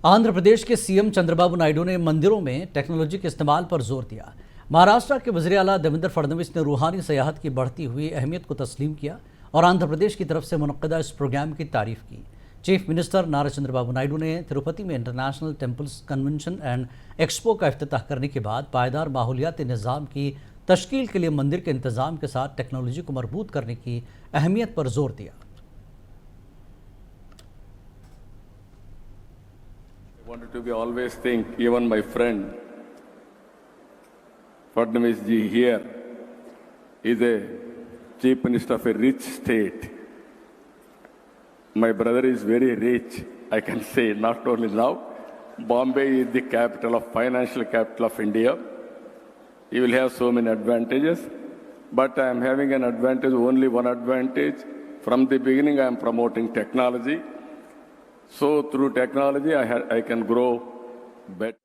आंध्र प्रदेश के सीएम चंद्रबाबू नायडू ने मंदिरों में टेक्नोलॉजी के इस्तेमाल पर जोर दिया। महाराष्ट्र के वज़ीर आला देवेंद्र फडणवीस ने रूहानी सयाहत की बढ़ती हुई अहमियत को तस्लीम किया और आंध्र प्रदेश की तरफ से मुनक्कदा इस प्रोग्राम की तारीफ की। चीफ मिनिस्टर नारा चंद्रबाबू नायडू ने तिरुपति में international temples convention and expo का इफ्तिताह करने के बाद पायदार माहौलियाती निज़ाम की तश्कील के लिए मंदिर के इंतज़ाम के साथ टेक्नोलॉजी को मरबूत करने की अहमियत पर जोर दिया। I wanted to be always think, even my friend Fadnavis ji here is a chief minister of a rich state. My brother is very rich, I can say, not only now. Bombay is the capital of financial capital of India. You will have so many advantages, but I am having an advantage, only one advantage. From the beginning, I am promoting technology. So through technology, I can grow better.